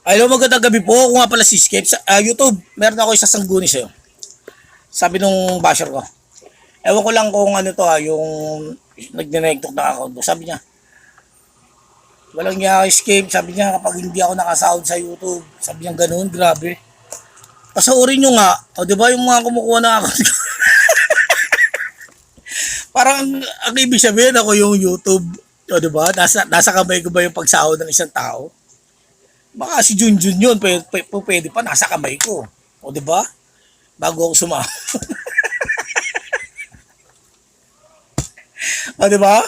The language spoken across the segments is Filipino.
Hello, magandang gabi po. Kung nga pala si Skip sa YouTube, meron ako isang sangguni sa'yo. Sabi nung basher ko. Ewan ko lang kung ano to yung nagdinektok na account ko. Sabi niya, walang niya ako escape. Sabi niya, kapag hindi ako nakasahod sa YouTube. Sabi niya ganun, grabe. Pasaurin nyo nga. O di ba yung mga kumukuha ng account ko? Parang ang ibig sabihin ako yung YouTube. O di ba? Nasa kamay ko ba yung pagsahod ng isang tao? Baka si Junjun yun, pwede pa, nasa kamay ko. O di ba? Bago ako sumama. O di ba?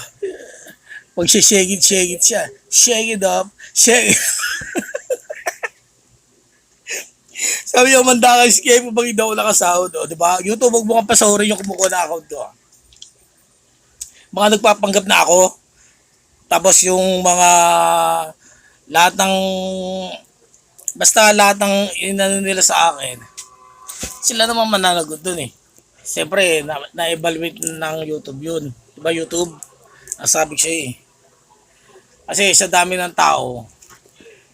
Pag shake it siya. Shake it up. Shake it. Sabi niya, manda ka escape pag hindi ako nakasahod. O di ba? YouTube, huwag mo kang pasahurin yung kumukuha na account ko. Mga nagpapanggap na ako. Tapos yung mga lahat ng basta lahat ng inano nila sa akin, sila naman mananagot dun eh. Siyempre, na-evaluate ng YouTube yun. Diba YouTube? Nasabi siya eh. Kasi sa dami ng tao,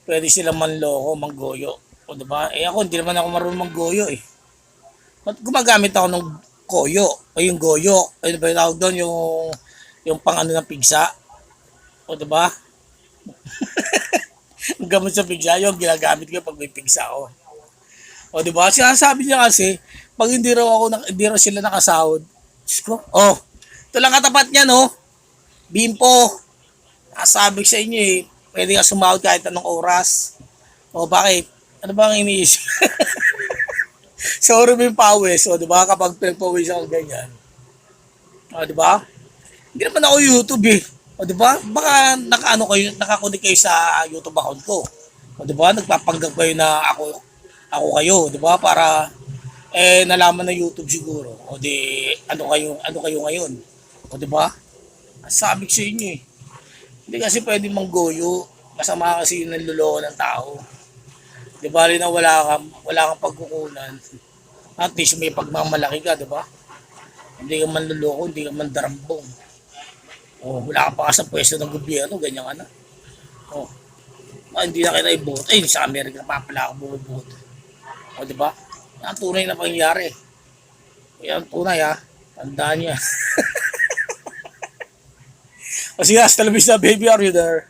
pwede silang manloko, manggoyo. O diba? Eh ako, hindi naman ako marunong manggoyo eh. Ba't gumagamit ako ng koyo? O yung goyo? Ano ba yung tawag doon? Yung pang ano ng pigsa? O diba? Ang gamot sa pigsa, yung ginagamit ko pag may pigsa ako. O diba? Sinasabi niya kasi, pag hindi raw sila nakasahod, Diyos ko, oh, ito lang katapat niya, no? Bimpo, nasabi sa inyo eh, pwede ka sumahod kahit anong oras. O bakit? Ano ba ang iniisip? Sorry mo yung pawis, o diba? Kapag pinagpawis ako ganyan. O diba? Hindi naman ako YouTube eh. O diba? Baka nakakunik kayo sa YouTube account ko. O diba? Nagpapanggap kayo na ako kayo, diba? Para nalaman ng YouTube siguro. O di ano kayo ngayon? O diba? Sabi ko sa inyo eh. Hindi kasi pwede manggoyo. Masama kasi yung nanluloko ng tao. Di ba na wala kang pagkukunan. At least may pagmamalaki ka, di ba? Hindi ka man luloko, hindi ka man darambong. Oh, wala ka pa sa pwesto ng gobyerno, ganyan ka na. Oh, hindi na kita iboto. Eh, sa Amerika pa pala ako bumoboto. O, di ba? Yan ang tunay na pangyayari. Yan ang tunay, ha? Tandaan niya. O sige, hasta la vista, baby, are you there?